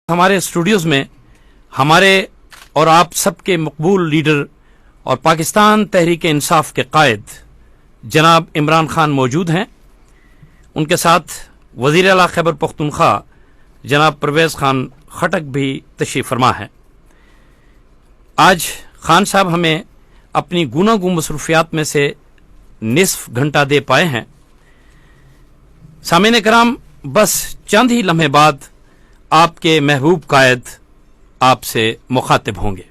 ہمارے اسٹوڈیوز میں ہمارے اور آپ سب کے مقبول لیڈر اور پاکستان تحریک انصاف کے قائد جناب عمران خان موجود ہیں. ان کے ساتھ وزیر اعلیٰ خیبر پختونخوا جناب پرویز خان خٹک بھی تشریف فرما ہے. آج خان صاحب ہمیں اپنی گوناگوں مصروفیات میں سے نصف گھنٹہ دے پائے ہیں. سامعین کرام، بس چند ہی لمحے بعد آپ کے محبوب قائد آپ سے مخاطب ہوں گے.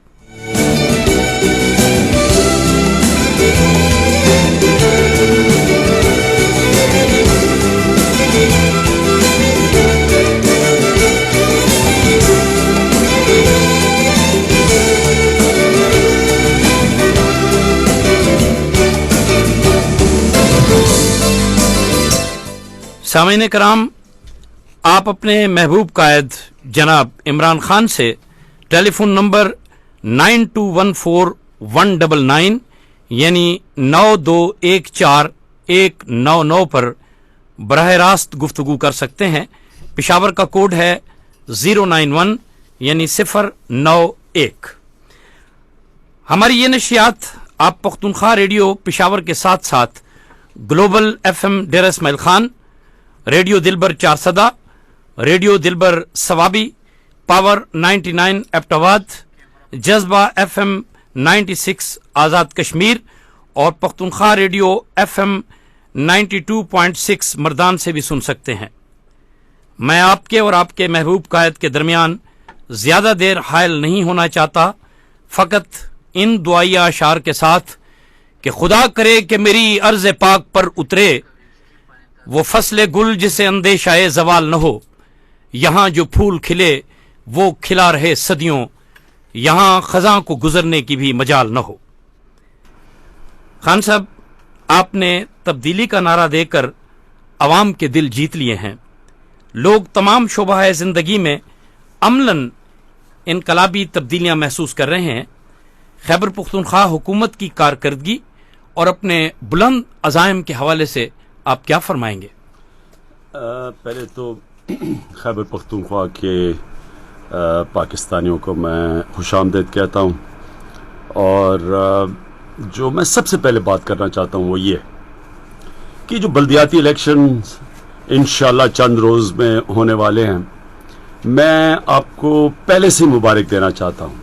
سامعین کرام، آپ اپنے محبوب قائد جناب عمران خان سے ٹیلی فون نمبر 9214-199 یعنی 9214-199 پر براہ راست گفتگو کر سکتے ہیں. پشاور کا کوڈ ہے 091 یعنی 091. ہماری یہ نشریات آپ پختونخوا ریڈیو پشاور کے ساتھ ساتھ global FM Dera Ismail Khan, radio دلبر 400، ریڈیو دلبر ثوابی، پاور 99 ایبٹ، جذبہ FM 96 آزاد کشمیر اور پختونخوا ریڈیو FM 92.6 مردان سے بھی سن سکتے ہیں. میں آپ کے اور آپ کے محبوب قائد کے درمیان زیادہ دیر حائل نہیں ہونا چاہتا، فقط ان دعائیہ اشعار کے ساتھ کہ خدا کرے کہ میری عرض پاک پر اترے وہ فصل گل جسے اندیشہ زوال نہ ہو، یہاں جو پھول کھلے وہ کھلا رہے صدیوں، یہاں خزاں کو گزرنے کی بھی مجال نہ ہو. خان صاحب، آپ نے تبدیلی کا نعرہ دے کر عوام کے دل جیت لیے ہیں. لوگ تمام شعبہ زندگی میں عملاً انقلابی تبدیلیاں محسوس کر رہے ہیں. خیبر پختونخوا حکومت کی کارکردگی اور اپنے بلند عزائم کے حوالے سے آپ کیا فرمائیں گے؟ پہلے تو خیبر پختونخوا کے پاکستانیوں کو میں خوش آمدید کہتا ہوں، اور جو میں سب سے پہلے بات کرنا چاہتا ہوں وہ یہ کہ جو بلدیاتی الیکشن انشاءاللہ چند روز میں ہونے والے ہیں، میں آپ کو پہلے سے مبارک دینا چاہتا ہوں،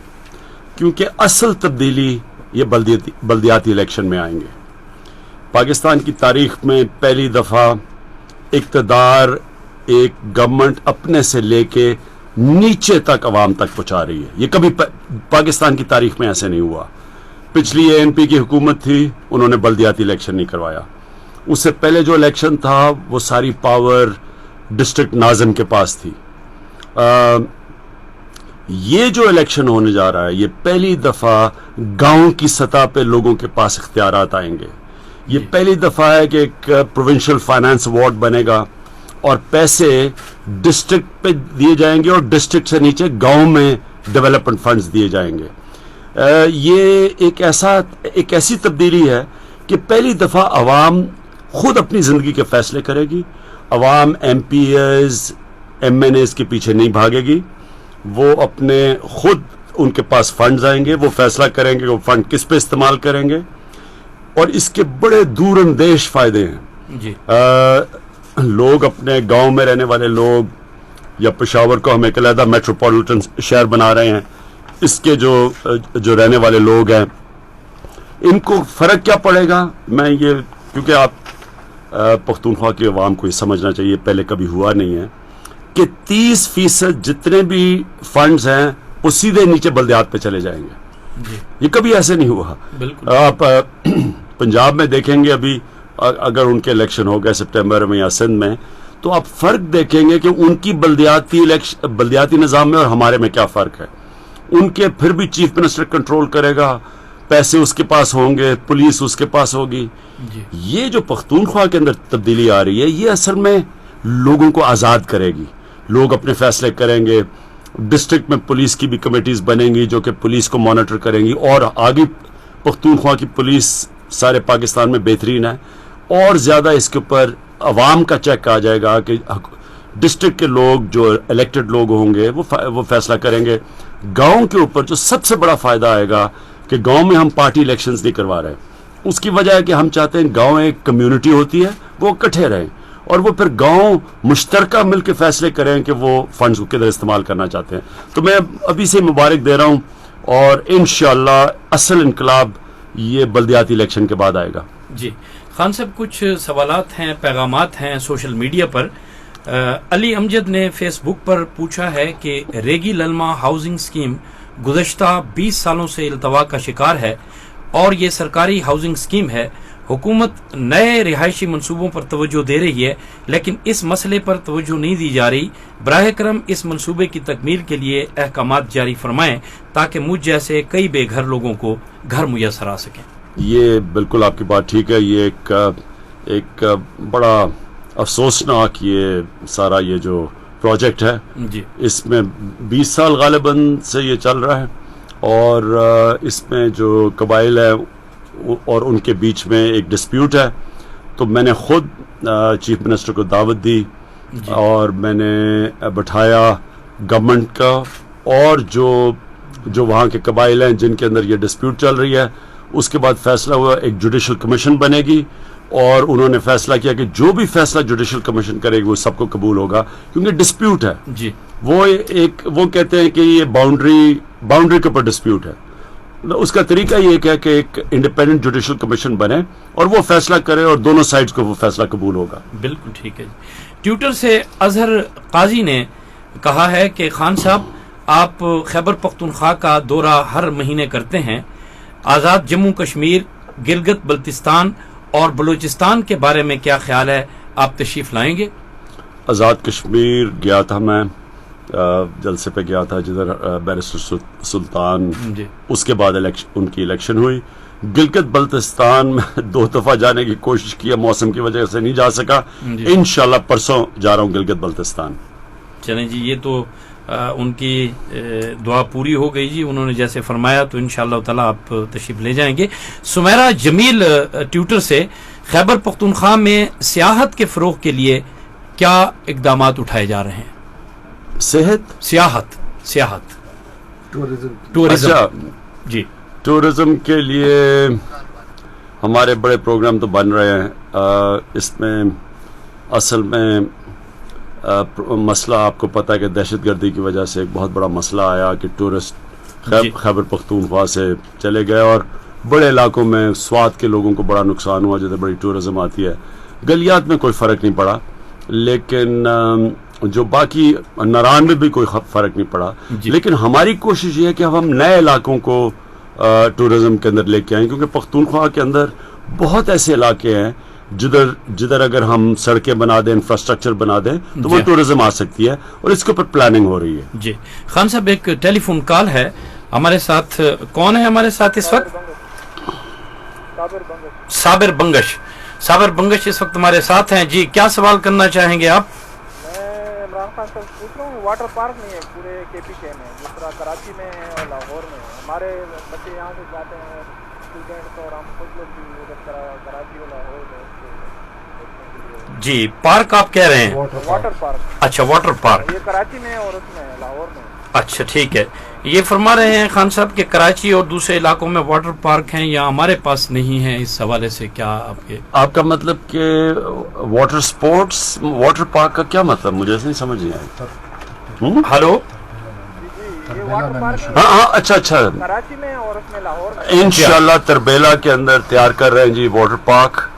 کیونکہ اصل تبدیلی یہ بلدیاتی الیکشن میں آئیں گے. پاکستان کی تاریخ میں پہلی دفعہ اقتدار ایک گورنمنٹ اپنے سے لے کے نیچے تک عوام تک پہنچا رہی ہے. یہ کبھی پاکستان کی تاریخ میں ایسے نہیں ہوا. پچھلی ANP کی حکومت تھی، انہوں نے بلدیاتی الیکشن نہیں کروایا. اس سے پہلے جو الیکشن تھا وہ ساری پاور ڈسٹرکٹ ناظم کے پاس تھی. یہ جو الیکشن ہونے جا رہا ہے یہ پہلی دفعہ گاؤں کی سطح پہ لوگوں کے پاس اختیارات آئیں گے. یہ پہلی دفعہ ہے کہ ایک پروونشل فائنانس وارڈ بنے گا اور پیسے ڈسٹرکٹ پہ دیے جائیں گے اور ڈسٹرکٹ سے نیچے گاؤں میں ڈیولپمنٹ فنڈز دیے جائیں گے. یہ ایک ایسی تبدیلی ہے کہ پہلی دفعہ عوام خود اپنی زندگی کے فیصلے کرے گی. عوام MPs MNAs کے پیچھے نہیں بھاگے گی. وہ اپنے خود ان کے پاس فنڈز آئیں گے، وہ فیصلہ کریں گے وہ فنڈ کس پہ استعمال کریں گے، اور اس کے بڑے دور اندیش فائدے ہیں. جی. لوگ اپنے گاؤں میں رہنے والے لوگ یا پشاور کو ہم ایک علیحدہ میٹروپولیٹن شہر بنا رہے ہیں، اس کے جو رہنے والے لوگ ہیں ان کو فرق کیا پڑے گا؟ میں یہ کیونکہ آپ پختونخوا کی عوام کو یہ سمجھنا چاہیے، پہلے کبھی ہوا نہیں ہے کہ 30% جتنے بھی فنڈز ہیں وہ سیدھے نیچے بلدیات پہ چلے جائیں گے. جی. یہ کبھی ایسے نہیں ہوا. بالکل. آپ پنجاب میں دیکھیں گے ابھی اگر ان کے الیکشن ہو گئے سپٹمبر میں یا سندھ میں، تو آپ فرق دیکھیں گے کہ ان کی بلدیاتی نظام میں اور ہمارے میں کیا فرق ہے. ان کے پھر بھی چیف منسٹر کنٹرول کرے گا، پیسے اس کے پاس ہوں گے، پولیس اس کے پاس ہوگی. جی. یہ جو پختونخوا کے اندر تبدیلی آ رہی ہے یہ اصل میں لوگوں کو آزاد کرے گی. لوگ اپنے فیصلے کریں گے. ڈسٹرکٹ میں پولیس کی بھی کمیٹیز بنیں گی جو کہ پولیس کو مانیٹر کریں گی، اور آگے پختونخوا کی پولیس سارے پاکستان میں بہترین ہے. اور زیادہ اس کے اوپر عوام کا چیک آ جائے گا کہ ڈسٹرکٹ کے لوگ جو الیکٹڈ لوگ ہوں گے وہ فیصلہ کریں گے. گاؤں کے اوپر جو سب سے بڑا فائدہ آئے گا کہ گاؤں میں ہم پارٹی الیکشنز نہیں کروا رہے. اس کی وجہ ہے کہ ہم چاہتے ہیں گاؤں ایک کمیونٹی ہوتی ہے, وہ اکٹھے رہیں اور وہ پھر گاؤں مشترکہ مل کے فیصلے کریں کہ وہ فنڈز کو کدھر استعمال کرنا چاہتے ہیں. تو میں ابھی سے مبارک دے رہا ہوں اور انشاءاللہ اصل انقلاب یہ بلدیاتی الیکشن کے بعد آئے گا. جی خان صاحب, کچھ سوالات ہیں, پیغامات ہیں سوشل میڈیا پر. علی امجد نے فیس بک پر پوچھا ہے کہ ریگی للما ہاؤسنگ اسکیم گزشتہ 20 سالوں سے التوا کا شکار ہے اور یہ سرکاری ہاؤسنگ اسکیم ہے. حکومت نئے رہائشی منصوبوں پر توجہ دے رہی ہے لیکن اس مسئلے پر توجہ نہیں دی جا رہی. براہ کرم اس منصوبے کی تکمیل کے لیے احکامات جاری فرمائیں تاکہ مجھ جیسے کئی بے گھر لوگوں کو گھر میسر آ سکیں. یہ بالکل آپ کی بات ٹھیک ہے. یہ ایک بڑا افسوسناک یہ سارا یہ جو پروجیکٹ ہے جی, اس میں 20 سال غالباً سے یہ چل رہا ہے اور اس میں جو قبائل ہے اور ان کے بیچ میں ایک ڈسپیوٹ ہے. تو میں نے خود چیف منسٹر کو دعوت دی اور میں نے بٹھایا گورنمنٹ کا اور جو وہاں کے قبائل ہیں جن کے اندر یہ ڈسپیوٹ چل رہی ہے. اس کے بعد فیصلہ ہوا ایک جوڈیشل کمیشن بنے گی اور انہوں نے فیصلہ کیا کہ جو بھی فیصلہ جوڈیشل کمیشن کرے گی وہ سب کو قبول ہوگا کیونکہ ڈسپیوٹ ہے. جی, وہ کہتے ہیں کہ یہ باؤنڈری کے اوپر ڈسپیوٹ ہے. اس کا طریقہ یہ ہے کہ ایک انڈیپینڈنٹ جوڈیشل کمیشن بنے اور وہ فیصلہ کرے اور دونوں سائڈز کو وہ فیصلہ قبول ہوگا. بالکل ٹھیک ہے. ٹویٹر سے اظہر قاضی نے کہا ہے کہ خان صاحب آپ خیبر پختونخوا کا دورہ ہر مہینے کرتے ہیں. آزاد جموں کشمیر, گلگت بلتستان اور بلوچستان کے بارے میں کیا خیال ہے, آپ تشریف لائیں گے؟ آزاد کشمیر گیا تھا, میں جلسے پہ گیا تھا جدھر بیرسٹر سلطان, جی, اس کے بعد ان کی الیکشن ہوئی. گلگت بلتستان میں 2 دفعہ جانے کی کوشش کی, موسم کی وجہ سے نہیں جا سکا. انشاءاللہ پرسوں جا رہا ہوں گلگت بلتستان. چلیں جی, یہ تو ان کی دعا پوری ہو گئی جی, انہوں نے جیسے فرمایا تو انشاءاللہ تعالی آپ تشریف لے جائیں گے. سمیرہ جمیل ٹویٹر سے, خیبر پختونخوا میں سیاحت کے فروغ کے لیے کیا اقدامات اٹھائے جا رہے ہیں؟ سیاحت ٹورزم. جی, ٹورزم کے لیے ہمارے بڑے پروگرام تو بن رہے ہیں. اس میں اصل میں مسئلہ آپ کو پتہ ہے کہ دہشت گردی کی وجہ سے ایک بہت بڑا مسئلہ آیا کہ ٹورسٹ خیبر پختونخوا سے چلے گئے اور بڑے علاقوں میں سوات کے لوگوں کو بڑا نقصان ہوا جدھر بڑی ٹورزم آتی ہے. گلیات میں کوئی فرق نہیں پڑا لیکن جو باقی ناران میں بھی کوئی فرق نہیں پڑا. لیکن ہماری کوشش یہ ہے کہ ہم نئے علاقوں کو ٹورزم کے اندر لے کے آئیں کیونکہ پختونخوا کے اندر بہت ایسے علاقے ہیں جدھر اگر ہم سڑکیں بنا دیں, انفراسٹرکچر بنا دیں تو وہ ٹورزم آ سکتی ہے اور اس کے اوپر پلاننگ ہو رہی ہے. جی خان صاحب, ایک ٹیلی فون کال ہے ہمارے ساتھ. کون ہے ہمارے ساتھ اس وقت؟ صابر بنگش اس وقت ہمارے ساتھ ہیں. جی, کیا سوال کرنا چاہیں گے آپ؟ میں عمران خان صاحب پوچھ رہا ہوں, واٹر پارک نہیں ہے پورے کے پی کے میں, جس طرح کراچی میں ہے اور لاہور میں ہے. ہمارے بچے یہاں سے جاتے ہیں اسٹوڈنٹس اور ہم خود لوگ بھی ادھر کراچی اور لاہور میں. جی, پارک آپ کہہ رہے ہیں؟ Water park. اچھا, واٹر پارک. یہ کراچی میں ہے اور اس میں لاہور میں. اچھا ٹھیک ہے. یہ فرما رہے ہیں خان صاحب کہ کراچی اور دوسرے علاقوں میں واٹر پارک ہیں یا ہمارے پاس نہیں ہے. اس حوالے سے کیا آپ کا مطلب کہ واٹر سپورٹس واٹر پارک کا کیا مطلب مجھے نہیں سمجھ نہیں آیا. ہلو, یہ واٹر پارک ہاں اچھا کراچی میں اور اس میں لاہور میں. انشاءاللہ تربیلا کے اندر تیار کر رہے ہیں جی واٹر پارک.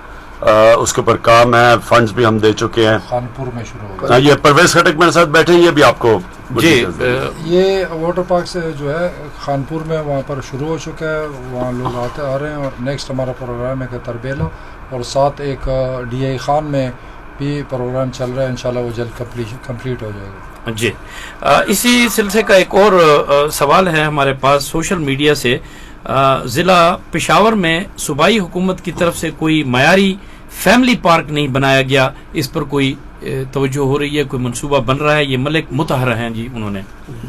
اس کے اوپر کام ہے, فنڈز بھی ہم دے چکے ہیں. خانپور میں شروع ہوگا. یہ پرویز خٹک میرے ساتھ بیٹھے ہیں, یہ بھی آپ کو جی. یہ واٹر پارک سے جو ہے خانپور میں وہاں پر شروع ہو چکا ہے, وہاں لوگ آ رہے ہیں اور نیکسٹ ہمارا پروگرام ہے کہ تربیلا اور ساتھ ایک ڈی آئی خان میں بھی پروگرام چل رہا ہے. انشاءاللہ وہ جلد کمپلیٹ ہو جائے گا. جی, اسی سلسلے کا ایک اور سوال ہے ہمارے پاس سوشل میڈیا سے. ضلع پشاور میں صوبائی حکومت کی طرف سے کوئی معیاری فیملی پارک نہیں بنایا گیا, اس پر کوئی توجہ ہو رہی ہے, کوئی منصوبہ بن رہا ہے؟ یہ ملک مطہر ہیں جی, انہوں نے.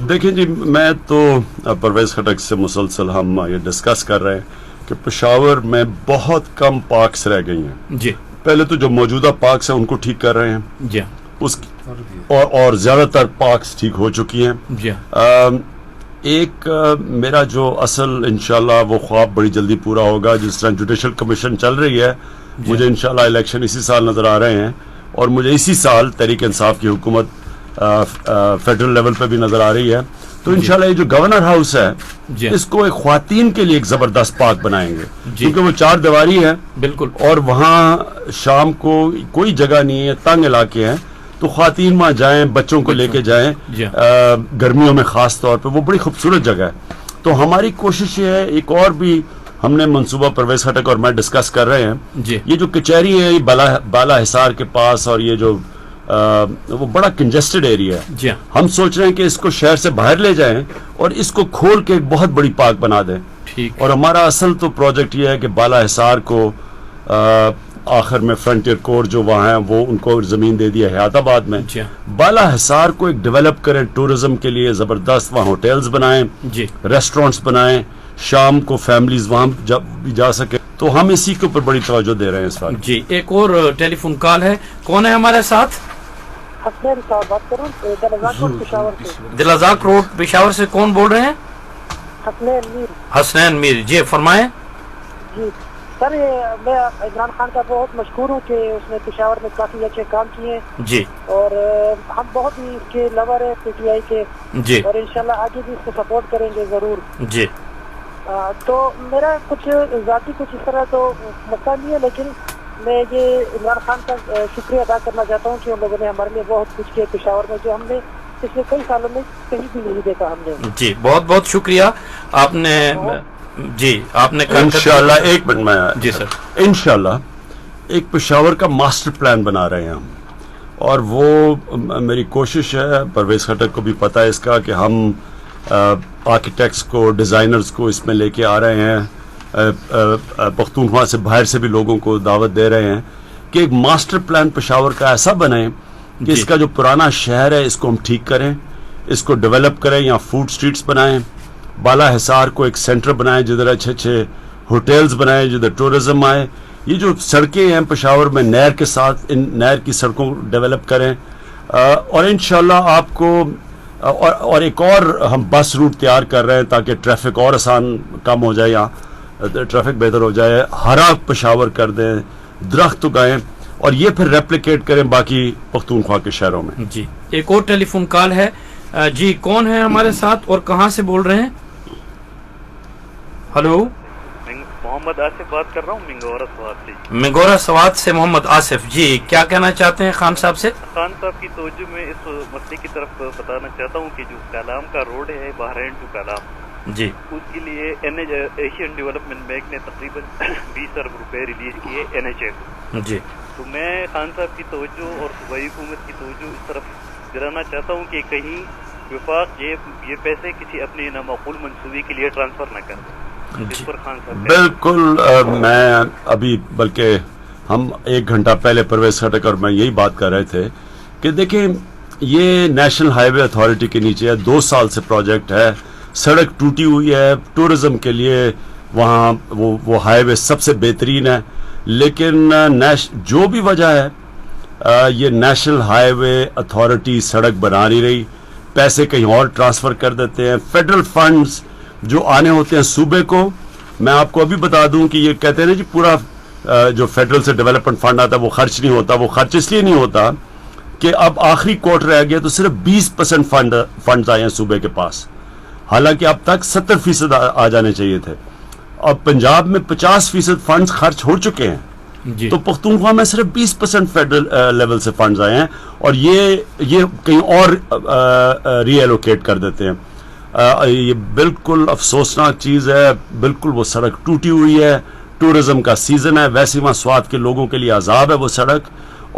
دیکھیں جی, میں تو پرویز خٹک سے مسلسل ہم یہ ڈسکس کر رہے ہیں کہ پشاور میں بہت کم پارکس رہ گئی ہیں. جی, پہلے تو جو موجودہ پارکس ہیں ان کو ٹھیک کر رہے ہیں. جی, اس اور زیادہ تر پارکس ٹھیک ہو چکی ہیں. جی ایک میرا جو اصل انشاءاللہ وہ خواب بڑی جلدی پورا ہوگا. جس طرح جوڈیشل کمیشن چل رہی ہے, مجھے انشاءاللہ الیکشن اسی سال نظر آ رہے ہیں, اور مجھے اسی سال تحریک انصاف کی حکومت فیڈرل لیول پہ بھی نظر آ رہی ہے. تو انشاءاللہ یہ جو گورنر ہاؤس ہے جی اس کو ایک خواتین کے لیے ایک زبردست پارک بنائیں گے, جی کیونکہ وہ 4 دیواری ہے بالکل. اور وہاں شام کو کوئی جگہ نہیں ہے, تنگ علاقے ہیں, تو خواتین وہاں جائیں, بچوں کو لے کے جائیں جی گرمیوں میں خاص طور پہ, وہ بڑی خوبصورت جگہ ہے. تو ہماری کوشش یہ ہے, ایک اور بھی ہم نے منصوبہ پرویز خٹک اور میں ڈسکس کر رہے ہیں. جی یہ جو کچہری ہے, یہ بالا حصار کے پاس, اور یہ جو وہ بڑا کنجسٹڈ ایریا ہے, جی ہم سوچ رہے ہیں کہ اس کو شہر سے باہر لے جائیں اور اس کو کھول کے ایک بہت بڑی پارک بنا دیں. ٹھیک. اور ہمارا اصل تو پروجیکٹ یہ ہے کہ بالا حصار کو آخر میں فرنٹیئر کورٹ جو وہاں ہیں وہ ان کو زمین دے دی ہے حیات آباد میں. جی بالا حصار کو ایک ڈیولپ کریں ٹورزم کے لیے زبردست, وہاں ہوٹلز بنائیں, جی ریسٹورنٹس بنائیں, شام کو فیملیز وہاں بھی جا سکے. تو ہم اسی کے اوپر بڑی توجہ دے رہے ہیں اس وقت. جی ایک اور ٹیلی فون کال ہے, کون ہے ہمارے ساتھ؟ حسنین صاحب بات کروں, دلزاق روڈ پشاور سے. دلزاق روڈ پشاور سے کون بول رہے ہیں؟ حسنین میر. حسنین میر, جی فرمائیں. جی سر, میں عمران خان کا بہت مشکور ہوں کہ اس نے پشاور میں کافی اچھے کام کیے, جی اور ہم بہت ہی اس کے لور ہیں پی ٹی آئی کے, جی اور انشاءاللہ آگے بھی اس کو سپورٹ کریں گے ضرور. جی تو میرا کچھ ذاتی کچھ اس طرح تو مسئلہ نہیں ہے, لیکن میں یہ عمران خان کا شکریہ ادا کرنا چاہتا ہوں کہ ان لوگوں نے ہمارے لیے بہت کچھ کیا پشاور میں, جو ہم نے پچھلے کئی سالوں میں کہیں بھی نہیں دیکھا ہم نے. جی بہت بہت شکریہ آپ نے. جی آپ نے انشاءاللہ ایک منٹ میں, جی سر, انشاءاللہ ایک پشاور کا ماسٹر پلان بنا رہے ہیں ہم, اور وہ میری کوشش ہے, پرویز خٹک کو بھی پتہ ہے اس کا, کہ ہم آرکیٹیکٹس کو, ڈیزائنرز کو اس میں لے کے آ رہے ہیں, پختونخوا سے باہر سے بھی لوگوں کو دعوت دے رہے ہیں کہ ایک ماسٹر پلان پشاور کا ایسا بنے کہ اس کا جو پرانا شہر ہے اس کو ہم ٹھیک کریں, اس کو ڈیولپ کریں, یہاں فوڈ سٹریٹس بنائیں, بالا حصار کو ایک سینٹر بنائیں جدھر اچھے اچھے ہوٹلز بنائیں, جدھر ٹورزم آئے. یہ جو سڑکیں ہیں پشاور میں نہر کے ساتھ, ان نہر کی سڑکوں کو ڈیولپ کریں, اور انشاءاللہ آپ کو اور ایک اور ہم بس روٹ تیار کر رہے ہیں تاکہ ٹریفک اور آسان کم ہو جائے, یہاں ٹریفک بہتر ہو جائے. ہرا پشاور کر دیں, درخت اگائیں, اور یہ پھر ریپلیکیٹ کریں باقی پختونخوا کے شہروں میں. جی ایک اور ٹیلی فون کال ہے. جی کون ہے ہمارے ساتھ اور کہاں سے بول رہے ہیں؟ ہلو, محمد آصف بات کر رہا ہوں منگورا سوات سے. منگورا سوات سے محمد آصف, جی کیا کہنا چاہتے ہیں خان صاحب سے؟ خان صاحب کی توجہ میں اس مسئلے کی طرف بتانا چاہتا ہوں کہ جو کالام کا روڈ ہے بحرین ٹو کالام, جی اس کے لیے ایشین ڈیولپمنٹ بینک نے تقریباً 20 ارب روپے ریلیز کیے این ایچ اے کو. جی تو میں خان صاحب کی توجہ اور صوبائی حکومت کی توجہ اس طرف دلانا چاہتا ہوں کہ کہیں وفاق یہ پیسے کسی اپنے نامعقول منصوبے کے لیے ٹرانسفر نہ کر دیں. اس پر خان صاحب بالکل, میں ابھی بلکہ ہم 1 گھنٹہ پہلے پرویز خٹک اور میں یہی بات کر رہے تھے کہ دیکھیں یہ نیشنل ہائی وے اتھارٹی کے نیچے ہے, 2 سال سے پروجیکٹ ہے, سڑک ٹوٹی ہوئی ہے, ٹورزم کے لیے وہاں وہ ہائی وے سب سے بہترین ہے, لیکن جو بھی وجہ ہے یہ نیشنل ہائی وے اتھارٹی سڑک بنا نہیں رہی, پیسے کہیں اور ٹرانسفر کر دیتے ہیں. فیڈرل فنڈز جو آنے ہوتے ہیں صوبے کو, میں آپ کو ابھی بتا دوں کہ یہ کہتے ہیں نا جی پورا جو فیڈرل سے ڈیولپمنٹ فنڈ آتا ہے وہ خرچ نہیں ہوتا. وہ خرچ اس لیے نہیں ہوتا کہ اب آخری کوٹ رہ گیا تو صرف 20% فنڈز آئے ہیں صوبے کے پاس, حالانکہ اب تک 70% آ جانے چاہیے تھے. اب پنجاب میں 50% فنڈز خرچ ہو چکے ہیں, جی تو پختونخوا میں صرف 20% فیڈرل لیول سے فنڈز آئے ہیں, اور یہ کہیں اور ری ایلوکیٹ کر دیتے ہیں. یہ بالکل افسوسناک چیز ہے. بالکل وہ سڑک ٹوٹی ہوئی ہے, ٹورزم کا سیزن ہے, ویسے وہاں سوات کے لوگوں کے لیے عذاب ہے وہ سڑک,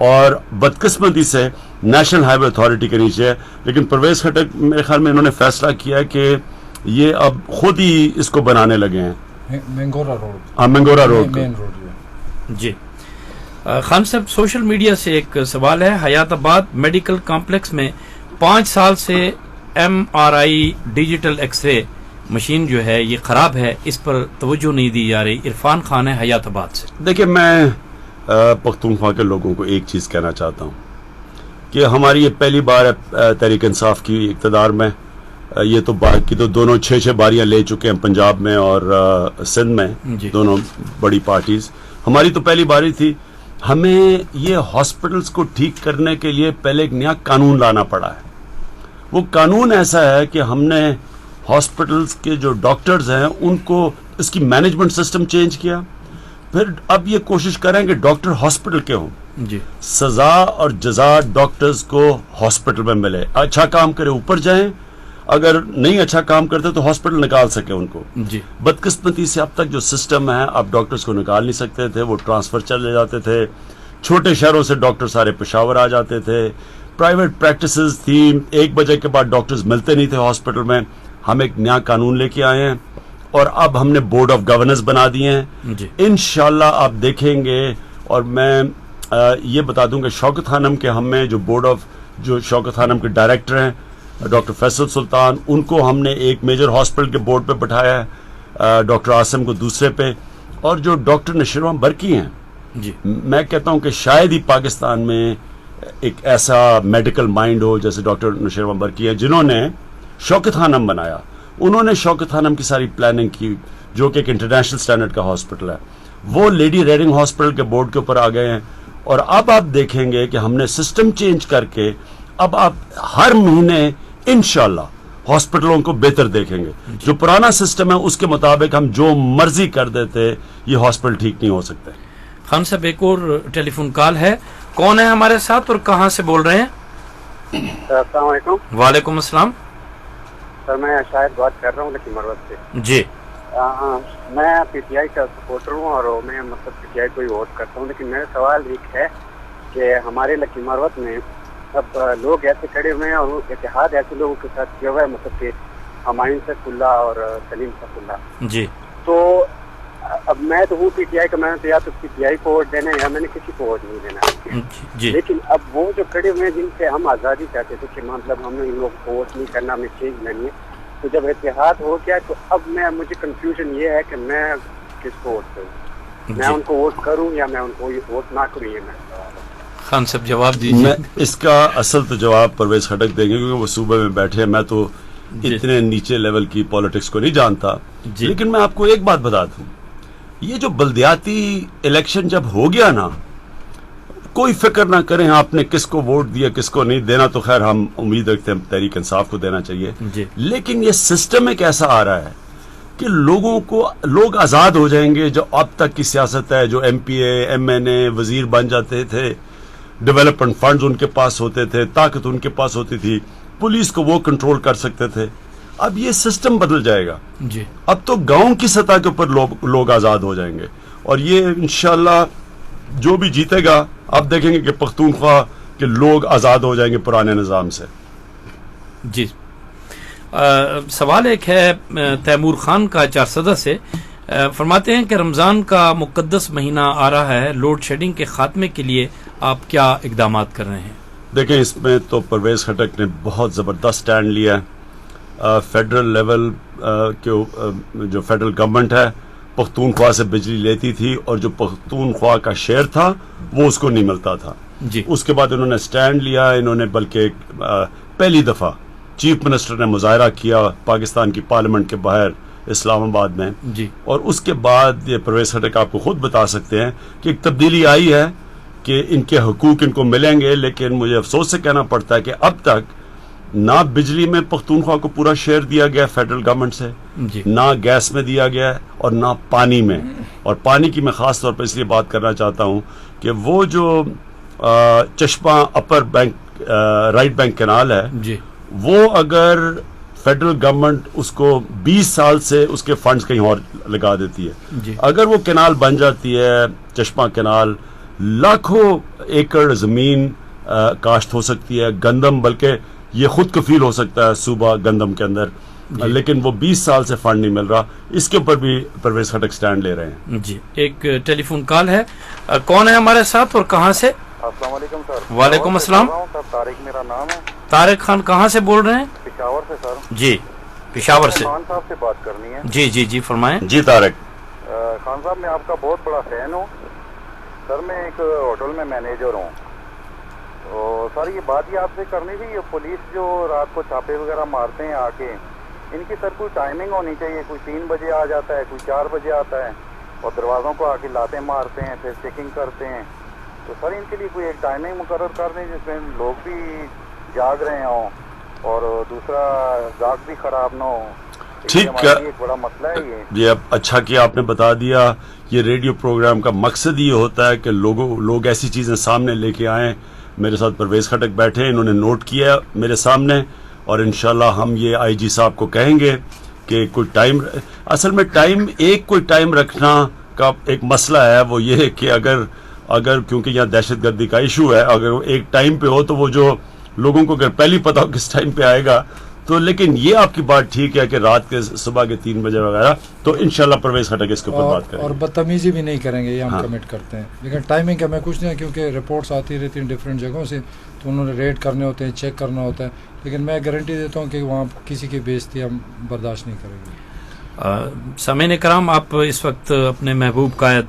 اور بدقسمتی سے نیشنل ہائی وے اتھارٹی کے نیچے ہے. لیکن پرویز خٹک میرے خیال میں انہوں نے فیصلہ کیا ہے کہ یہ اب خود ہی اس کو بنانے لگے ہیں. منگورا روڈ, ہاں منگورا روڈ, مین روڈ. جی خان صاحب, سوشل میڈیا سے ایک سوال ہے. حیات آباد میڈیکل کمپلیکس میں 5 سال سے MRI digital X ray machine جو ہے یہ خراب ہے, اس پر توجہ نہیں دی جا رہی. عرفان خان ہے حیات آباد سے. دیکھیں میں پختونخوا کے لوگوں کو ایک چیز کہنا چاہتا ہوں کہ ہماری یہ پہلی بار ہے تحریک انصاف کی اقتدار میں. یہ تو باقی تو دونوں 6 باریاں لے چکے ہیں پنجاب میں اور سندھ میں, دونوں بڑی پارٹیز. ہماری تو پہلی باری تھی. ہمیں یہ ہاسپٹلس کو ٹھیک کرنے کے لیے پہلے ایک نیا قانون لانا پڑا ہے. وہ قانون ایسا ہے کہ ہم نے ہاسپٹلس کے جو ڈاکٹرز ہیں ان کو اس کی مینجمنٹ سسٹم چینج کیا. پھر اب یہ کوشش کریں کہ ڈاکٹر ہاسپٹل کے ہوں. سزا اور جزا ڈاکٹرز کو ہاسپٹل میں ملے. اچھا کام کرے اوپر جائیں, اگر نہیں اچھا کام کرتے تو ہاسپٹل نکال سکے ان کو. بدقسمتی سے اب تک جو سسٹم ہے اب ڈاکٹرز کو نکال نہیں سکتے تھے, وہ ٹرانسفر چلے جاتے تھے. چھوٹے شہروں سے ڈاکٹر سارے پشاور آ جاتے تھے. پرائیویٹ پریکٹسز تھی, 1 بجے کے بعد ڈاکٹرز ملتے نہیں تھے ہاسپٹل میں. ہم ایک نیا قانون لے کے آئے ہیں اور اب ہم نے بورڈ آف گورننس بنا دیے ہیں. انشاءاللہ آپ دیکھیں گے. اور میں یہ بتا دوں کہ شوکت خانم کے ہم میں جو شوکت خانم کے ڈائریکٹر ہیں ڈاکٹر فیصل سلطان, ان کو ہم نے ایک میجر ہاسپٹل کے بورڈ پہ بٹھایا ہے, ڈاکٹر عاصم کو دوسرے پہ, اور جو ڈاکٹر نشیروان برقی ہیں, میں کہتا ہوں کہ شاید ہی پاکستان میں ایک ایسا میڈیکل مائنڈ ہو جیسے ڈاکٹر نشیروان برقی ہیں, جنہوں نے شوکت خانم بنایا. انہوں نے شوکت خانم کی ساری پلاننگ کی, جو کہ ایک انٹرنیشنل سٹینڈرڈ کا ہاسپٹل ہے. وہ لیڈی ریڈنگ ہاسپٹل کے بورڈ کے اوپر آ گئے ہیں. اور اب آپ دیکھیں گے کہ ہم نے سسٹم چینج کر کے اب آپ ہر مہینے انشاءاللہ ہاسپٹلوں کو بہتر دیکھیں گے. جو پرانا سسٹم ہے اس کے مطابق ہم جو مرضی کر دیتے, یہ ہاسپٹل ٹھیک نہیں ہو سکتے. خان صاحب ایک اور ٹیلی فون کال ہے. کون ہے ہمارے ساتھ اور کہاں سے بول رہے ہیں؟ السلام علیکم. وعلیکم السلام. سر میں شاید بات کر رہا ہوں لکی مروت سے. جی میں پی ٹی آئی کا سپورٹر ہوں اور میں مطلب پی ٹی آئی کو ہی ووٹ کرتا ہوں. لیکن میرا سوال ایک ہے کہ ہمارے لکی مروت میں اب لوگ ایسے کھڑے ہوئے ہیں اور وہ اتحاد ایسے لوگوں کے ساتھ کیا ہوا ہے, مطلب کہ ہمایوں سیف اللہ اور سلیم سیف اللہ. جی تو اب میں تو ہوں پی ٹی آئی کا, میں نے تو یا تو پی ٹی آئی کو ووٹ دینا ہے یا میں نے کسی کو ووٹ نہیں دینا. لیکن اب وہ جو کھڑے ہوئے ہیں جن سے ہم آزادی چاہتے تھے کہ مطلب ہم نے ان لوگوں کو ووٹ نہیں کرنا, ہمیں چینج لینی ہے, تو جب اتحاد ہو گیا تو اب مجھے کنفیوژن یہ ہے کہ میں کس کو ووٹ کروں, میں ان کو ووٹ کروں یا میں ان کو ووٹ نہ کروں. یہ میں خان صاحب جواب دیجیے. اس کا اصل تو جواب پرویز خٹک دیں گے کیونکہ وہ صوبے میں بیٹھے ہیں. میں تو اتنے نیچے لیول کی پالیٹکس کو نہیں جانتا. لیکن میں آپ کو ایک بات بتا دوں, یہ جو بلدیاتی الیکشن جب ہو گیا نا, کوئی فکر نہ کریں آپ نے کس کو ووٹ دیا کس کو نہیں دینا, تو خیر ہم امید رکھتے ہیں تحریک انصاف کو دینا چاہیے. لیکن یہ سسٹم ایک ایسا آ رہا ہے کہ لوگ آزاد ہو جائیں گے. جو اب تک کی سیاست ہے, جو M P A M N A وزیر بن جاتے تھے, ڈیولپمنٹ فنڈز ان کے پاس ہوتے تھے, طاقت ان کے پاس ہوتی تھی, پولیس کو وہ کنٹرول کر سکتے تھے. اب یہ سسٹم بدل جائے گا. اب تو گاؤں کی سطح کے اوپر لوگ آزاد ہو جائیں گے, اور یہ انشاءاللہ جو بھی جیتے گا آپ دیکھیں گے کہ پختونخوا کے لوگ آزاد ہو جائیں گے پرانے نظام سے. جی سوال ایک ہے تیمور خان کا 4 سے, فرماتے ہیں کہ رمضان کا مقدس مہینہ آ رہا ہے, لوڈ شیڈنگ کے خاتمے کے لیے آپ کیا اقدامات کر رہے ہیں؟ دیکھیں اس میں تو پرویز خٹک نے بہت زبردست سٹینڈ لیا ہے. فیڈرل لیول جو فیڈرل گورنمنٹ ہے پختونخوا سے بجلی لیتی تھی, اور جو پختونخوا کا شیئر تھا وہ اس کو نہیں ملتا تھا. اس کے بعد انہوں نے سٹینڈ لیا. انہوں نے بلکہ پہلی دفعہ چیف منسٹر نے مظاہرہ کیا پاکستان کی پارلیمنٹ کے باہر اسلام آباد میں. اور اس کے بعد یہ پرویز خٹک آپ کو خود بتا سکتے ہیں کہ ایک تبدیلی آئی ہے کہ ان کے حقوق ان کو ملیں گے. لیکن مجھے افسوس سے کہنا پڑتا ہے کہ اب تک نہ بجلی میں پختونخوا کو پورا شیئر دیا گیا فیڈرل گورنمنٹ سے, نہ گیس میں دیا گیا ہے, اور نہ پانی میں. اور پانی کی میں خاص طور پر اس لیے بات کرنا چاہتا ہوں کہ وہ جو چشمہ اپر بینک رائٹ بینک کینال ہے, وہ اگر فیڈرل گورنمنٹ اس کو 20 سال سے اس کے فنڈز کہیں اور لگا دیتی ہے, اگر وہ کینال بن جاتی ہے چشمہ کینال, لاکھوں ایکڑ زمین کاشت ہو سکتی ہے, گندم, بلکہ یہ خود کفیل ہو سکتا ہے صوبہ گندم کے اندر. لیکن وہ 20 سال سے فنڈ نہیں مل رہا. اس کے اوپر بھی پرویز خٹک سٹینڈ لے رہے ہیں. جی ایک ٹیلی فون کال ہے, کون ہے ہمارے ساتھ اور کہاں سے؟ السلام علیکم سر. وعلیکم السلام. طارق میرا نام ہے. طارق خان کہاں سے بول رہے ہیں؟ پشاور سے سر. جی پشاور سے. خان صاحب سے بات کرنی ہے. جی فرمائیں. جی طارق خان صاحب میں آپ کا بہت بڑا فین ہوں سر. میں ایک ہوٹل میں مینیجر ہوں. تو سر یہ بات یہ آپ سے کرنی تھی, یہ پولیس جو رات کو چھاپے وغیرہ مارتے ہیں آ کے, ان کی سر کوئی ٹائمنگ ہونی چاہیے. کوئی 3 بجے آ جاتا ہے, کوئی 4 بجے آتا ہے, اور دروازوں کو آ کے لاتے مارتے ہیں, پھر چیکنگ کرتے ہیں. تو سر ان کے لیے کوئی ایک ٹائمنگ مقرر کر دیں جس میں لوگ بھی جاگ رہے ہوں اور دوسرا گاہک بھی خراب نہ ہو. ٹھیک ہمارے لیے ایک بڑا مسئلہ ہے یہ اچھا کیا آپ نے بتا دیا. یہ ریڈیو پروگرام کا مقصد یہ ہوتا ہے کہ لوگ ایسی چیزیں سامنے لے کے آئیں. میرے ساتھ پرویز خٹک بیٹھے ہیں, انہوں نے نوٹ کیا میرے سامنے, اور انشاءاللہ ہم یہ آئی جی صاحب کو کہیں گے کہ کوئی ٹائم, اصل میں کوئی ٹائم رکھنا کا ایک مسئلہ ہے. وہ یہ ہے کہ اگر کیونکہ یہاں دہشت گردی کا ایشو ہے, اگر ایک ٹائم پہ ہو تو وہ جو لوگوں کو اگر پہلے پتا ہو کس ٹائم پہ آئے گا تو, لیکن یہ آپ کی بات ٹھیک ہے کہ رات کے صبح کے 3 بجے وغیرہ, تو انشاءاللہ پرویز خٹک اس کے اوپر بات کریں گے. اور بدتمیزی بھی نہیں کریں گے, یہ ہم کمٹ کرتے ہیں. لیکن ٹائمنگ کا میں کچھ نہیں, کیونکہ رپورٹس آتی رہتی ہیں ڈفرینٹ جگہوں سے, تو انہوں نے ریڈ کرنے ہوتے ہیں, چیک کرنا ہوتا ہے. لیکن میں گارنٹی دیتا ہوں کہ وہاں کسی کی بے عزتی ہم برداشت نہیں کریں گے. سامعین کرام, آپ اس وقت اپنے محبوب قائد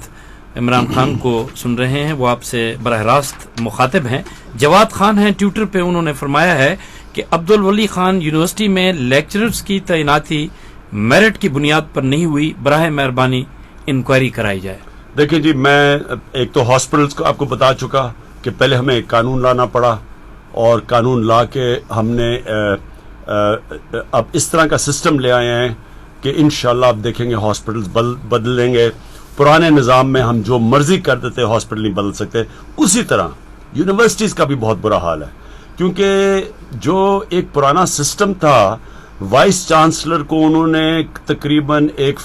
عمران خان کو سن رہے ہیں. وہ آپ سے براہ راست مخاطب ہیں. جواد خان ہیں ٹویٹر پہ, انہوں نے فرمایا ہے کہ عبدالولی خان یونیورسٹی میں لیکچررز کی تعیناتی میرٹ کی بنیاد پر نہیں ہوئی, براہ مہربانی انکوائری کرائی جائے. دیکھیں جی, میں ایک تو ہاسپٹلس کو آپ کو بتا چکا کہ پہلے ہمیں ایک قانون لانا پڑا, اور قانون لا کے ہم نے اب اس طرح کا سسٹم لے آئے ہیں کہ انشاءاللہ آپ دیکھیں گے ہاسپٹلس بدل لیں گے. پرانے نظام میں ہم جو مرضی کر دیتے ہاسپٹل نہیں بدل سکتے. اسی طرح یونیورسٹیز کا بھی بہت برا حال ہے, کیونکہ جو ایک پرانا سسٹم تھا, وائس چانسلر کو انہوں نے تقریباً ایک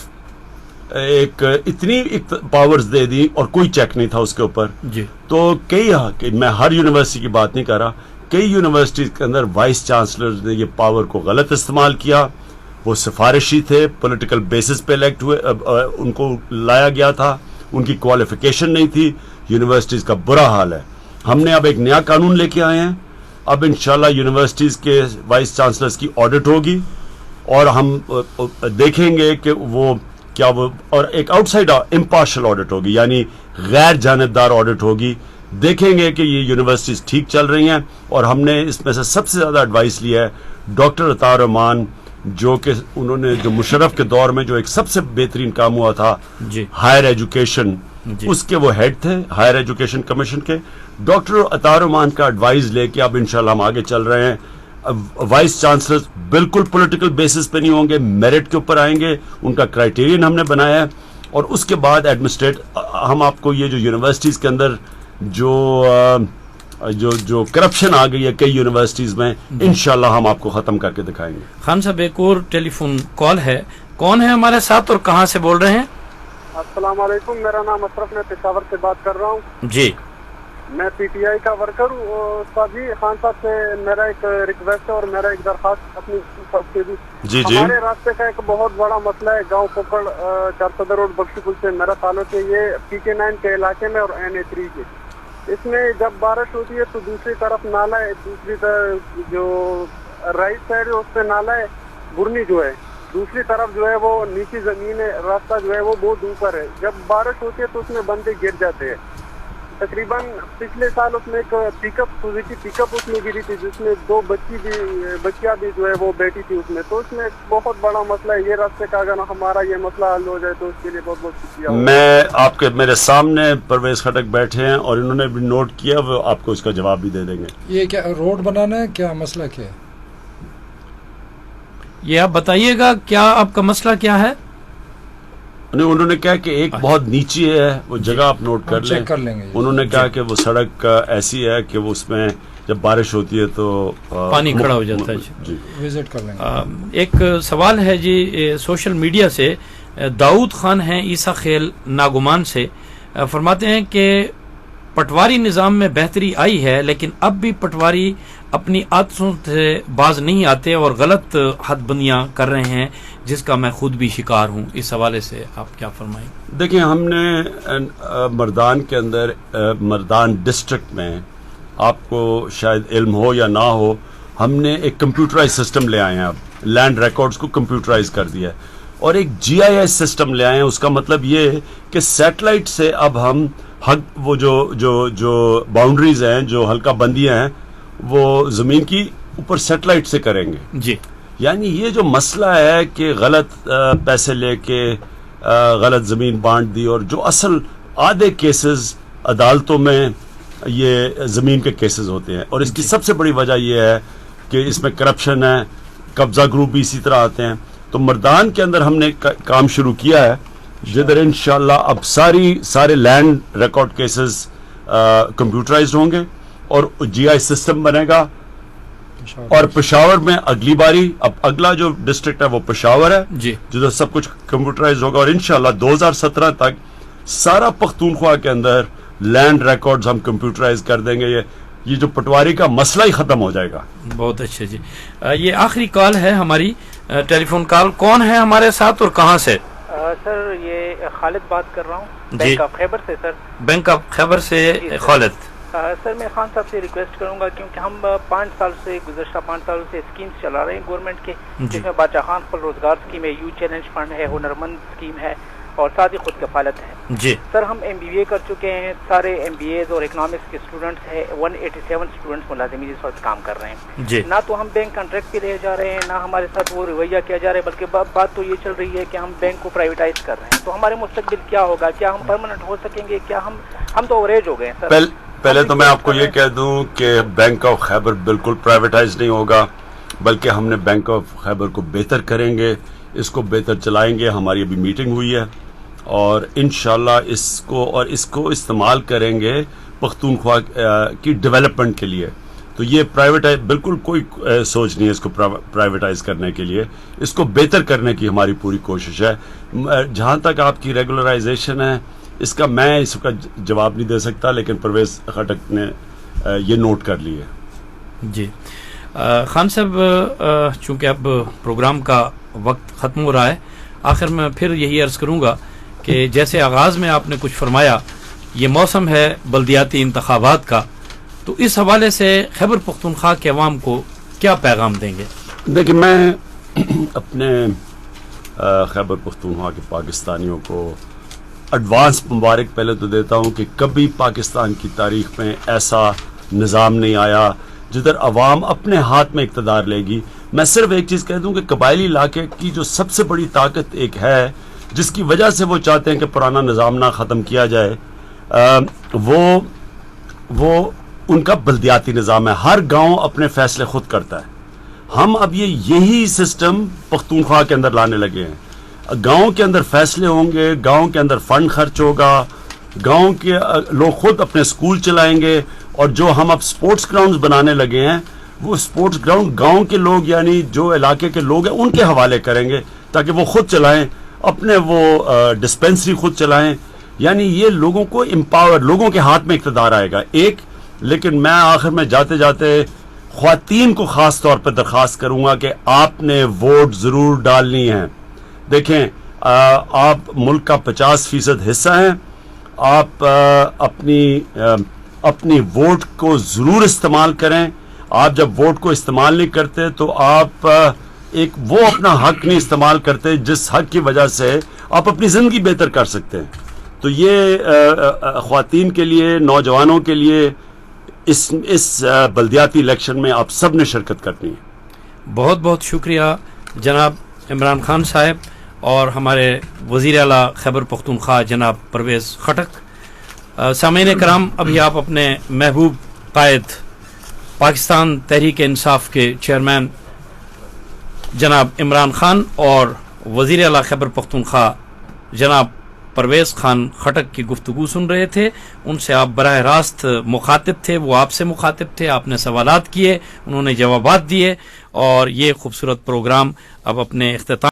اتنی پاورز دے دی اور کوئی چیک نہیں تھا اس کے اوپر. جی. تو میں ہر یونیورسٹی کی بات نہیں کر رہا, کئی یونیورسٹیز کے اندر وائس چانسلر نے یہ پاور کو غلط استعمال کیا. وہ سفارشی تھے, پولیٹیکل بیسس پہ الیکٹ ہوئے, ان کو لایا گیا تھا, ان کی کوالیفیکیشن نہیں تھی. یونیورسٹیز کا برا حال ہے. ہم نے اب ایک نیا قانون لے کے آئے ہیں. اب انشاءاللہ یونیورسٹیز کے وائس چانسلرز کی آڈٹ ہوگی, اور ہم دیکھیں گے کہ وہ اور ایک آؤٹ سائڈ امپارشل آڈٹ ہوگی, یعنی غیر جانبدار آڈٹ ہوگی. دیکھیں گے کہ یہ یونیورسٹیز ٹھیک چل رہی ہیں. اور ہم نے اس میں سے سب سے زیادہ ایڈوائس لیا ہے ڈاکٹر عطا الرحمان, جو کہ انہوں نے جو مشرف کے دور میں جو ایک سب سے بہترین کام ہوا تھا ہائر ایجوکیشن, اس کے وہ ہیڈ تھے ہائر ایجوکیشن کمیشن کے. ڈاکٹر عطا الرحمان کا ایڈوائز لے کے اب انشاءاللہ ہم آگے چل رہے ہیں. وائس چانسلر بالکل پولیٹیکل بیسس پہ نہیں ہوں گے, میرٹ کے اوپر آئیں گے. ان کا کرائیٹیرین ہم نے بنایا ہے, اور اس کے بعد ہم آپ کو یہ جو یونیورسٹیز کے اندر جو کرپشن آ گئی ہے کئی یونیورسٹیز میں, انشاءاللہ ہم آپ کو ختم کر کے دکھائیں گے. خان صاحب, ایک اور ٹیلی فون کال ہے. کون ہے ہمارے ساتھ اور کہاں سے بول رہے ہیں؟ السلام علیکم, میرا نام اشرف, میں پشاور سے بات کر رہا ہوں. جی. میں پی ٹی آئی کا ورکر ہوں. استاد جی, خان صاحب سے میرا ایک ریکویسٹ ہے اور میرا ایک درخواست اپنی سب سے بھی. ہمارے راستے کا ایک بہت بڑا مسئلہ ہے, گاؤں پکڑ 400 روڈ بخشی پل سے میرا تعلق ہے. یہ PK9 کے علاقے میں اور NA3 کے. اس میں جب بارش ہوتی ہے تو دوسری طرف نالا ہے, دوسری طرف جو رائٹ سائڈ ہے اس پہ نالا ہے, برنی جو ہے, دوسری طرف جو ہے وہ نیچی زمین ہے, راستہ جو ہے وہ بہت اوپر ہے. جب بارش ہوتی ہے تو اس میں بندے گر جاتے ہیں. تقریباً پچھلے سال اس میں ایک سوزوکی پک اپ اس میں گری تھی, جس میں 2 بچیاں بھی جو ہے وہ بیٹھی تھی اس میں. تو اس میں بہت بڑا مسئلہ ہے. یہ راستے کا اگر ہمارا یہ مسئلہ حل ہو جائے تو اس کے لیے بہت بہت شکریہ. میں آپ کے میرے سامنے پرویز خٹک بیٹھے ہیں اور انہوں نے بھی نوٹ کیا, وہ آپ کو اس کا جواب بھی دے دیں گے. یہ کیا روڈ بنانا ہے, کیا مسئلہ کیا ہے, یہ آپ بتائیے گا, کیا آپ کا مسئلہ کیا ہے؟ انہوں نے کہا کہ ایک بہت نیچی ہے, وہ جگہ آپ نوٹ کر لیں. چیک کر لیں گے. انہوں نے کہا کہ وہ سڑک ایسی ہے کہ وہ اس میں جب بارش ہوتی ہے تو پانی کھڑا ہو جاتا ہے. جی, وزٹ کر لیں گے. ایک سوال ہے جی سوشل میڈیا سے, داؤد خان ہیں عیسیٰ خیل ناگمان سے, فرماتے ہیں کہ پٹواری نظام میں بہتری آئی ہے, لیکن اب بھی پٹواری اپنی عادتوں سے باز نہیں آتے اور غلط حد بندیاں کر رہے ہیں, جس کا میں خود بھی شکار ہوں. اس حوالے سے آپ کیا فرمائیں؟ دیکھیں, ہم نے مردان کے اندر مردان ڈسٹرکٹ میں, آپ کو شاید علم ہو یا نہ ہو, ہم نے ایک کمپیوٹرائز سسٹم لے آئے ہیں. اب لینڈ ریکارڈز کو کمپیوٹرائز کر دیا ہے اور ایک GIS سسٹم لے آئے ہیں. اس کا مطلب یہ ہے کہ سیٹلائٹ سے اب ہم حق وہ جو باؤنڈریز ہیں, جو حلقہ بندیاں ہیں, وہ زمین کی اوپر سیٹلائٹ سے کریں گے. جی, یعنی یہ جو مسئلہ ہے کہ غلط پیسے لے کے غلط زمین بانٹ دی, اور جو اصل آدھے کیسز عدالتوں میں یہ زمین کے کیسز ہوتے ہیں, اور اس کی سب سے بڑی وجہ یہ ہے کہ اس میں کرپشن ہے, قبضہ گروپ بھی اسی طرح آتے ہیں. تو مردان کے اندر ہم نے کام شروع کیا ہے جدھر انشاءاللہ اب سارے لینڈ ریکارڈ کیسز کمپیوٹرائزڈ ہوں گے اور جی آئی سسٹم بنے گا. اور پشاور میں اگلی باری, اب اگلا جو ڈسٹرکٹ ہے وہ پشاور ہے جی, جدھر سب کچھ کمپیوٹرائز ہوگا, اور انشاءاللہ 2017 تک سارا پختونخوا کے اندر لینڈ ریکارڈز ہم کمپیوٹرائز کر دیں گے. یہ جو پٹواری کا مسئلہ ہی ختم ہو جائے گا. بہت اچھا جی. یہ آخری کال ہے ہماری, ٹیلی فون کال. کون ہے ہمارے ساتھ اور کہاں سے؟ سر یہ خالد بات کر رہا ہوں, جی, بینک آف خیبر سے. سر بینک آف خیبر سے خالد. سر میں خان صاحب سے ریکویسٹ کروں گا, کیونکہ ہم گزشتہ 5 سال سے اسکیمز چلا رہے ہیں گورنمنٹ کے, جس میں بادشاہ خان خپل روزگار اسکیم ہے, یو چیلنج فنڈ ہے, ہنرمند اسکیم ہے, اور ساتھ ہی خود کفالت ہے. جی سر ہم MBA کر چکے ہیں, سارے MBAs اور اکنامکس کے اسٹوڈنٹس ہیں. 187 اسٹوڈنٹس ملازمین اس وقت کام کر رہے ہیں. جی, نہ تو ہم بینک کانٹریکٹ پہ لے جا رہے ہیں, نہ ہمارے ساتھ وہ رویہ کیا جا رہا ہے, بلکہ بات تو یہ چل رہی ہے کہ ہم بینک کو پرائیویٹائز کر رہے ہیں. تو ہمارے مستقبل کیا ہوگا؟ کیا ہم پرماننٹ ہو سکیں گے؟ کیا ہم تو اووریج ہو گئے ہیں سر. پہلے تو میں آپ کو یہ کہہ دوں کہ بینک آف خیبر بالکل پرائیویٹائز نہیں ہوگا, بلکہ ہم نے بینک آف خیبر کو بہتر کریں گے, اس کو بہتر چلائیں گے. ہماری ابھی میٹنگ ہوئی ہے اور انشاءاللہ اس کو استعمال کریں گے پختونخوا کی ڈیولپمنٹ کے لیے. تو یہ پرائیویٹائز بالکل کوئی سوچ نہیں ہے اس کو پرائیویٹائز کرنے کے لیے, اس کو بہتر کرنے کی ہماری پوری کوشش ہے. جہاں تک آپ کی ریگولرائزیشن ہے, اس کا میں اس کا جواب نہیں دے سکتا, لیکن پرویز خٹک نے یہ نوٹ کر لی ہے. جی خان صاحب, چونکہ اب پروگرام کا وقت ختم ہو رہا ہے, آخر میں پھر یہی عرض کروں گا کہ جیسے آغاز میں آپ نے کچھ فرمایا, یہ موسم ہے بلدیاتی انتخابات کا, تو اس حوالے سے خیبر پختونخوا کے عوام کو کیا پیغام دیں گے؟ دیکھیں, میں اپنے خیبر پختونخوا کے پاکستانیوں کو ایڈوانس مبارک پہلے تو دیتا ہوں کہ کبھی پاکستان کی تاریخ میں ایسا نظام نہیں آیا جدھر عوام اپنے ہاتھ میں اقتدار لے گی. میں صرف ایک چیز کہہ دوں کہ قبائلی علاقے کی جو سب سے بڑی طاقت ایک ہے, جس کی وجہ سے وہ چاہتے ہیں کہ پرانا نظام نہ ختم کیا جائے, وہ ان کا بلدیاتی نظام ہے. ہر گاؤں اپنے فیصلے خود کرتا ہے. ہم اب یہی سسٹم پختونخوا کے اندر لانے لگے ہیں. گاؤں کے اندر فیصلے ہوں گے, گاؤں کے اندر فنڈ خرچ ہوگا, گاؤں کے لوگ خود اپنے سکول چلائیں گے, اور جو ہم اب سپورٹس گراؤنڈز بنانے لگے ہیں, وہ سپورٹس گراؤنڈ گاؤں کے لوگ یعنی جو علاقے کے لوگ ہیں ان کے حوالے کریں گے, تاکہ وہ خود چلائیں, اپنے وہ ڈسپینسری خود چلائیں. یعنی یہ لوگوں کو امپاور, لوگوں کے ہاتھ میں اقتدار آئے گا ایک. لیکن میں آخر میں جاتے جاتے خواتین کو خاص طور پہ درخواست کروں گا کہ آپ نے ووٹ ضرور ڈالنی ہے. دیکھیں, آپ ملک کا 50% حصہ ہیں, آپ اپنی ووٹ کو ضرور استعمال کریں. آپ جب ووٹ کو استعمال نہیں کرتے تو آپ وہ اپنا حق نہیں استعمال کرتے جس حق کی وجہ سے آپ اپنی زندگی بہتر کر سکتے ہیں. تو یہ خواتین کے لیے, نوجوانوں کے لیے اس بلدیاتی الیکشن میں آپ سب نے شرکت کرنی ہے. بہت بہت شکریہ جناب عمران خان صاحب اور ہمارے وزیر اعلیٰ خیبر پختونخوا جناب پرویز خٹک. سامعین کرام, ابھی آپ اپنے محبوب قائد پاکستان تحریک انصاف کے چیئرمین جناب عمران خان اور وزیر اعلیٰ خیبر پختونخوا جناب پرویز خان خٹک کی گفتگو سن رہے تھے. ان سے آپ براہ راست مخاطب تھے, وہ آپ سے مخاطب تھے. آپ نے سوالات کیے, انہوں نے جوابات دیے, اور یہ خوبصورت پروگرام اب اپنے اختتام